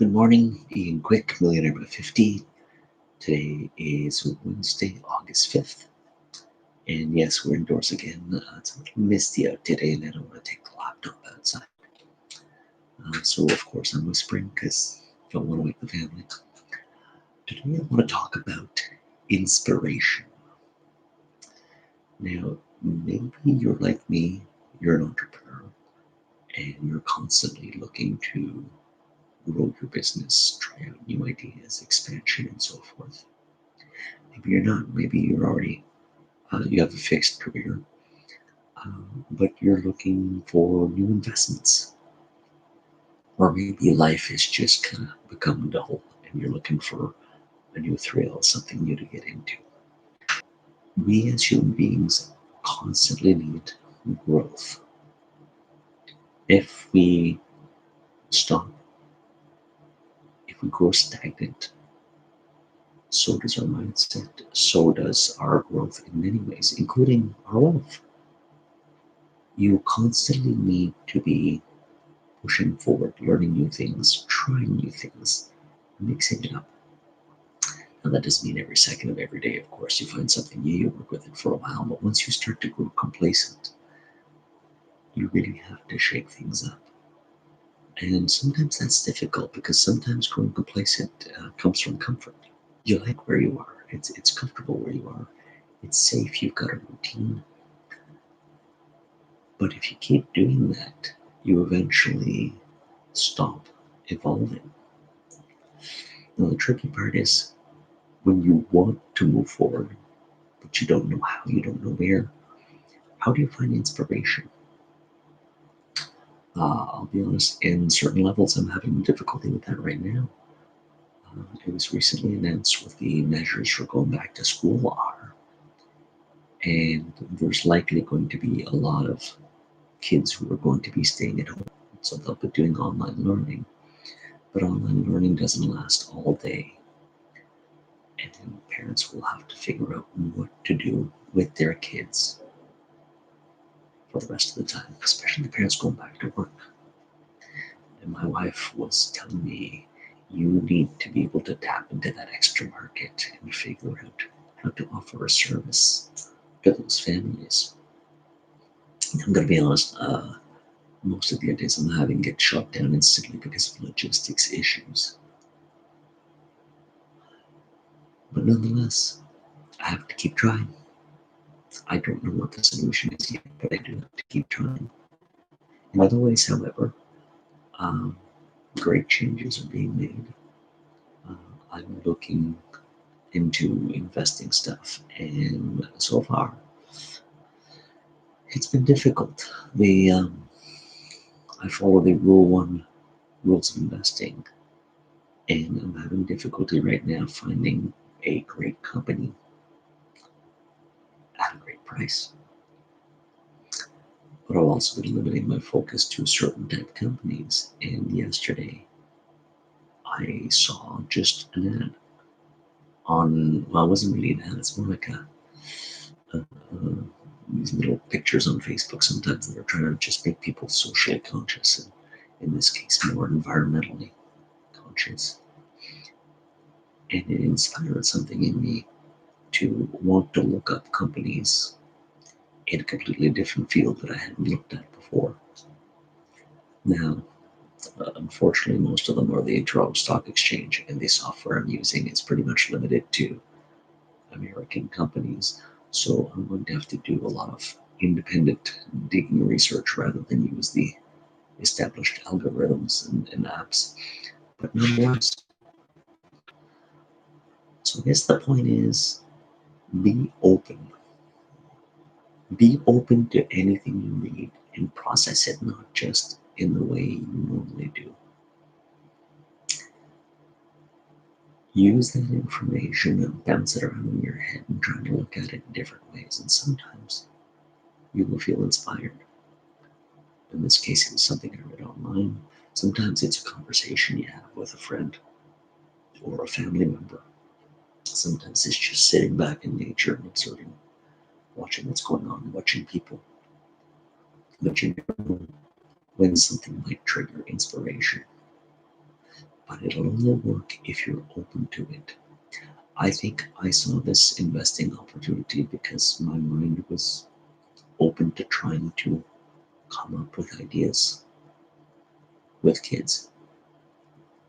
Good morning, Ian Quick, Millionaire by 50. Today is Wednesday, August 5th. And yes, we're indoors again. It's a little misty out today, and I don't want to take the laptop outside. So, of course, I'm whispering because I don't want to wake the family. Today, I want to talk about inspiration. Now, maybe you're like me, you're an entrepreneur, and you're constantly looking to grow your business, try out new ideas, expansion, and so forth. Maybe you're not. Maybe you're already you have a fixed career, but you're looking for new investments, or maybe life is just kind of become dull, and you're looking for a new thrill, something new to get into. We as human beings constantly need growth. If we stop, if we grow stagnant, so does our mindset, so does our growth in many ways, including our wealth. You constantly need to be pushing forward, learning new things, trying new things, mixing it up. Now, that doesn't mean every second of every day, of course. You find something new, you work with it for a while, but once you start to grow complacent, you really have to shake things up. And sometimes that's difficult because sometimes growing complacent comes from comfort. You like where you are, it's comfortable where you are, it's safe, you've got a routine. But if you keep doing that, you eventually stop evolving. Now, the tricky part is when you want to move forward, but you don't know how, you don't know where, how do you find inspiration? I'll be honest, in certain levels, I'm having difficulty with that right now. It was recently announced what the measures for going back to school are, and there's likely going to be a lot of kids who are going to be staying at home. So they'll be doing online learning, but online learning doesn't last all day. And parents will have to figure out what to do with their kids for the rest of the time, especially the parents going back to work. And my wife was telling me, you need to be able to tap into that extra market and figure out how to offer a service to those families. I'm going to be honest, most of the ideas I'm having get shot down instantly because of logistics issues. But nonetheless, I have to keep trying. I don't know what the solution is yet, but I do have to keep trying. In other ways, however, um, great changes are being made. Uh, I'm looking into investing stuff, and so far, it's been difficult. I follow the Rule One rules of investing, and I'm having difficulty right now finding a great company at a great price. But I've also been limiting my focus to certain type of companies. And yesterday, I saw just an ad on, well, it wasn't really an ad, it's more like these little pictures on Facebook sometimes that are trying to just make people socially conscious, and in this case, more environmentally conscious. And it inspired something in me to want to look up companies in a completely different field that I hadn't looked at before. Now, unfortunately, most of them are the Toronto Stock Exchange, and the software I'm using is pretty much limited to American companies. So I'm going to have to do a lot of independent digging research rather than use the established algorithms and apps. But nonetheless, so I guess the point is be open. Be open to anything you read and process it not just in the way you normally do. Use that information and bounce it around in your head and try to look at it in different ways. And sometimes you will feel inspired. In this case, it was something I read online. Sometimes it's a conversation you have with a friend or a family member. Sometimes it's just sitting back in nature and observing, watching what's going on, watching people. But you never know when something might trigger inspiration. but it'll only work if you're open to it. I think I saw this investing opportunity because my mind was open to trying to come up with ideas with kids.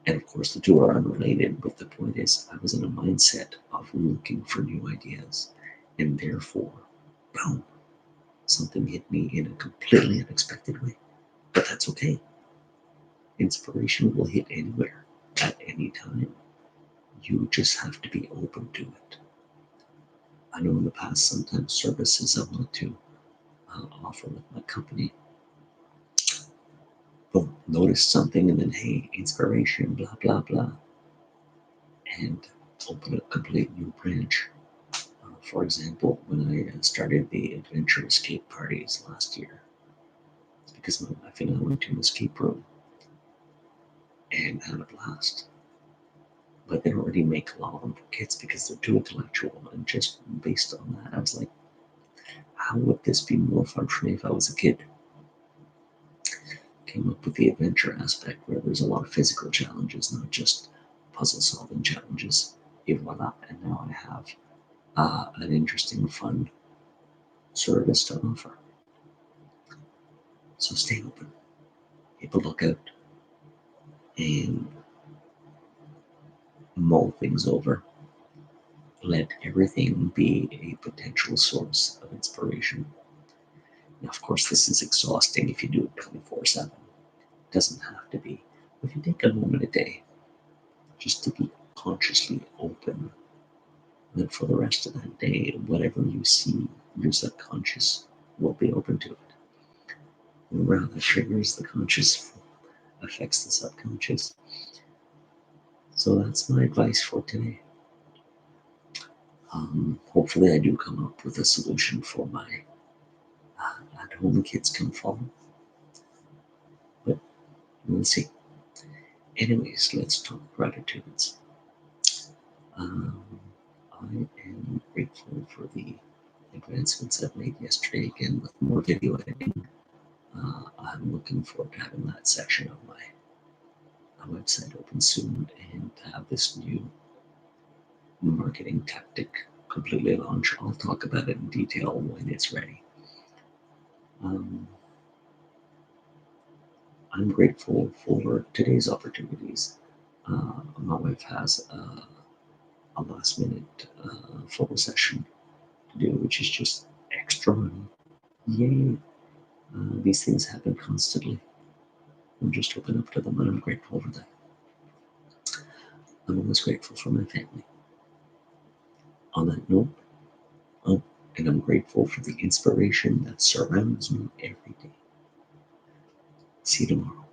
And of course, the two are unrelated, but the point is, I was in a mindset of looking for new ideas, and therefore, boom, something hit me in a completely unexpected way. But that's okay. Inspiration will hit anywhere, at any time. You just have to be open to it. I know in the past, sometimes services I want to offer with my company, boom, notice something, and then, hey, inspiration, blah, blah, blah, and open a complete new branch. For example, when I started the adventure escape parties last year, it's because my wife and I went to an escape room and had a blast. But they already make a lot of them for kids because they're too intellectual. And just based on that, I was like, how would this be more fun for me if I was a kid? Came up with the adventure aspect where there's a lot of physical challenges, not just puzzle solving challenges. Et voila. And now I have an interesting, fun service to offer. So stay open. Keep a lookout and mull things over. Let everything be a potential source of inspiration. Now, of course, this is exhausting if you do it 24/7. It doesn't have to be. If you take a moment a day just to be consciously open, then for the rest of that day, whatever you see, your subconscious will be open to it. And around that triggers the conscious, affects the subconscious. So that's my advice for today. Hopefully, I do come up with a solution for my at home kids can follow, but we'll see. Anyways, let's talk gratitudes. Um, I am grateful for the advancements I've made yesterday again with more video editing. I'm looking forward to having that section of my website open soon and have this new marketing tactic completely launch. I'll talk about it in detail when it's ready. Um, I'm grateful for today's opportunities. My wife has a last minute photo session to do, which is just extra money. Yay! These things happen constantly. I'm just open up to them and I'm grateful for that. I'm always grateful for my family. On that note, oh, and I'm grateful for the inspiration that surrounds me every day. See you tomorrow.